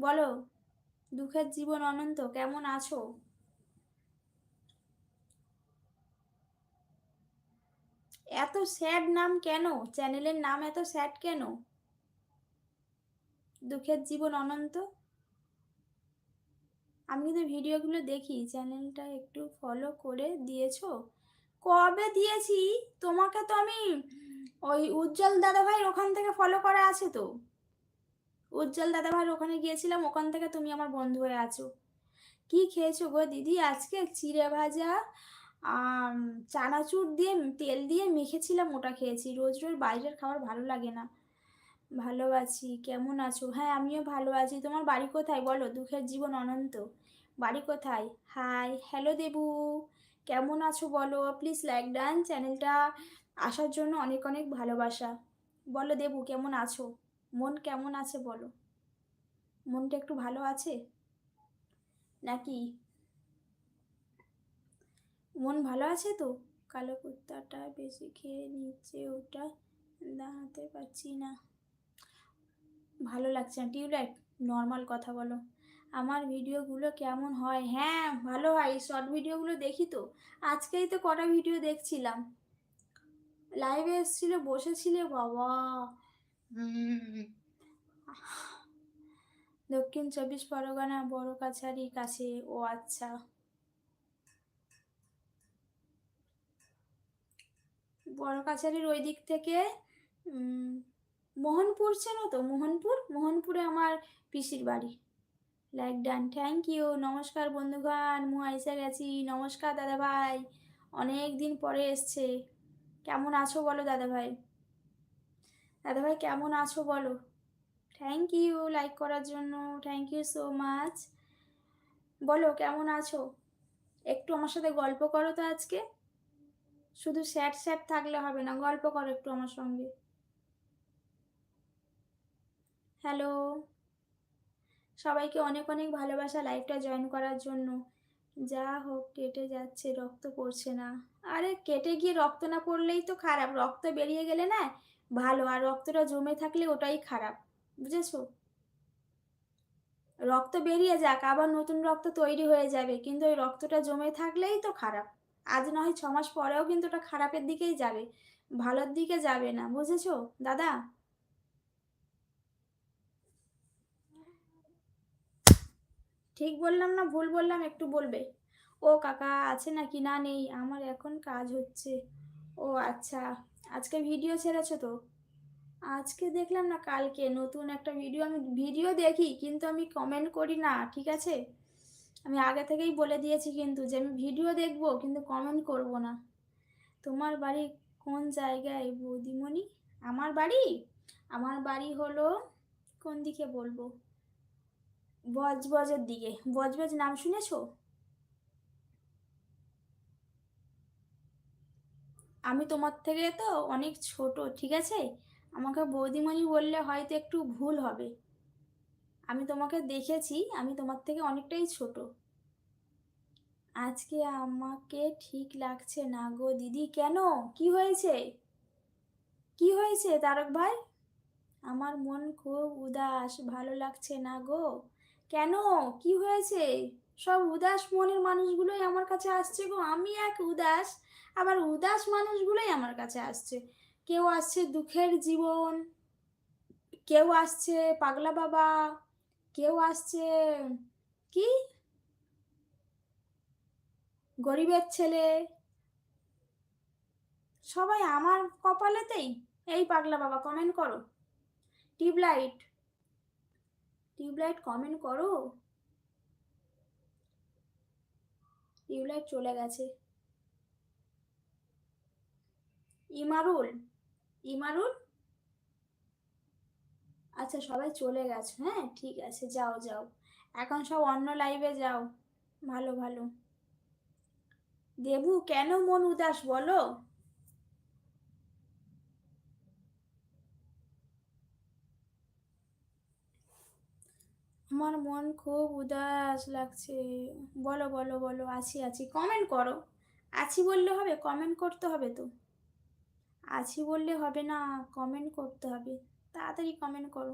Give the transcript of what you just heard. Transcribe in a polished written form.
বলো, দুঃখের জীবন অনন্ত, কেমন আছো? এত স্যাড নাম কেন? চ্যানেলের নাম এত স্যাড কেন? দুঃখের জীবন অনন্ত। আমি কিন্তু ভিডিওগুলো দেখি, চ্যানেলটা একটু ফলো করে দিয়েছো? কবে দিয়েছি? তোমাকে তো আমি ওই উজ্জ্বল দাদাভাইয়ের ওখান থেকে ফলো করা আছে তো। উজ্জ্বল দাদাভাইয়ের ওখানে গিয়েছিলাম, ওখান থেকে তুমি আমার বন্ধু হয়ে আছো। কি খেয়েছো গো দিদি আজকে? চিড়ে ভাজা, চানাচুর দিয়ে তেল দিয়ে মেখেছিলাম, ওটা খেয়েছি। রোজ রোজ বাইরের খাবার ভালো লাগে না। ভালো আছি, কেমন আছো? হ্যাঁ, আমিও ভালো আছি। তোমার বাড়ি কোথায় বলো? দুঃখের জীবন অনন্ত, বাড়ি কোথায়? হাই, হ্যালো দেবু, কেমন আছো বলো? প্লিজ লাইক ডান, চ্যানেলটা আসার জন্য অনেক অনেক ভালোবাসা। বলো দেবু, কেমন আছো? মন কেমন আছে বলো? মনটা একটু ভালো আছে নাকি? মন ভালো আছে তো? কালো কুত্তাটা বেশি খেয়ে নিচ্ছে, ওটা দাঁড়াতে পারছি না, ভালো লাগছে না। টিউলাইট, নর্মাল কথা বলো। আমার ভিডিওগুলো কেমন হয়? হ্যাঁ, ভালো হয়। শর্ট ভিডিওগুলো দেখি তো। আজকেই তো কটা ভিডিও দেখছিলাম। লাইভে এসেছিলে, বসেছিলে বাবা। দক্ষিণ চব্বিশ পরগনা, বড় কাছারি কাছে। ও আচ্ছা, বড় কাছারির ওই দিক থেকে। মোহনপুর চেনো তো? মোহনপুর, মোহনপুরে আমার পিসির বাড়ি। Like done, thank you. নমস্কার বন্ধুগণ, মু এসে গেছি। নমস্কার দাদাভাই, অনেক দিন পরে এসছে। কেমন আছো বলো দাদাভাই? দাদাভাই কেমন আছো বলো? থ্যাংক ইউ লাইক করার জন্য, থ্যাংক ইউ সো মাচ। বলো কেমন আছো? একটু আমার সাথে গল্প করো তো আজকে। শুধু স্যাড স্যাড থাকলে হবে না, গল্প করো একটু আমার সঙ্গে। হ্যালো, সবাইকে অনেক অনেক ভালোবাসা লাইভটা জয়েন করার জন্য। যা হোক, কেটে যাচ্ছে, রক্ত পড়ছে না। আরে কেটে গিয়ে রক্ত না পড়লেই তো খারাপ, রক্ত বেরিয়ে গেলে না ভালো, আর রক্তটা জমে থাকলে ওটাই খারাপ, বুঝেছো? রক্ত বেরিয়ে যাক, আবার নতুন রক্ত তৈরি হয়ে যাবে, কিন্তু ওই রক্তটা জমে থাকলেই তো খারাপ। আজ না হয় 6 মাস পরেও কিন্তু ওটা খারাপের দিকেই যাবে, ভালোর দিকে যাবে না, বুঝেছো দাদা? ঠিক বললাম না ভুল বললাম একটু বলবে? ও কাকা আছে নাকি? না নেই, আমার এখন কাজ হচ্ছে। ও আচ্ছা, আজকে ভিডিও ছেড়েছো তো? আজকে দেখলাম না, কালকে নতুন একটা ভিডিও। আমি ভিডিও দেখি কিন্তু আমি কমেন্ট করি না, ঠিক আছে? আমি আগে থেকেই বলে দিয়েছি কিন্তু, যে আমি ভিডিও দেখবো কিন্তু কমেন্ট করব না। তোমার বাড়ি কোন জায়গায় বৌদিমণি? আমার বাড়ি, আমার বাড়ি হলো, কোন দিকে বলবো? বজবজের দিকে। বজবজ নাম শুনেছো? আমি তোমার থেকে তো অনেক ছোট, ঠিক আছে? আমাকে বৌদিমণি বললে হয়তো একটু ভুল হবে। আমি তোমাকে দেখেছি, আমি তোমার থেকে অনেকটাই ছোট। আজকে আমাকে ঠিক লাগছে না গো দিদি। কেন? কি হয়েছে? কি হয়েছে তারক ভাই? আমার মন খুব উদাস, ভালো লাগছে না গো। কেন? কি হয়েছে? সব উদাস মনের মানুষগুলোই আমার কাছে আসছে গো। আমি এক উদাস, আবার উদাস মানুষগুলোই আমার কাছে আসছে। কেউ আসছে দুঃখের জীবন, কেউ আসছে পাগলা বাবা, কেউ আসছে কি গরিবের ছেলে। সবাই আমার কপালেতেই। এই পাগলা বাবা কমেন্ট করো। টিউবলাইট, টিউবলাইট কমেন্ট করো। টিউবলাইট চলে গেছে। ইমারুল, ইমারুল, আচ্ছা সবাই চলে গেছে, হ্যাঁ ঠিক আছে, যাও যাও, এখন সব অন্য লাইভে যাও। ভালো ভালো। দেবু কেন মন উদাস বলো? আমার মন খুব উদাস লাগছে। বলো বলো বলো, আছি আছি, কমেন্ট করো। আছি বললে হবে? কমেন্ট করতে হবে তো। আছি বললে হবে না, কমেন্ট করতে হবে। তাড়াতাড়ি কমেন্ট করো।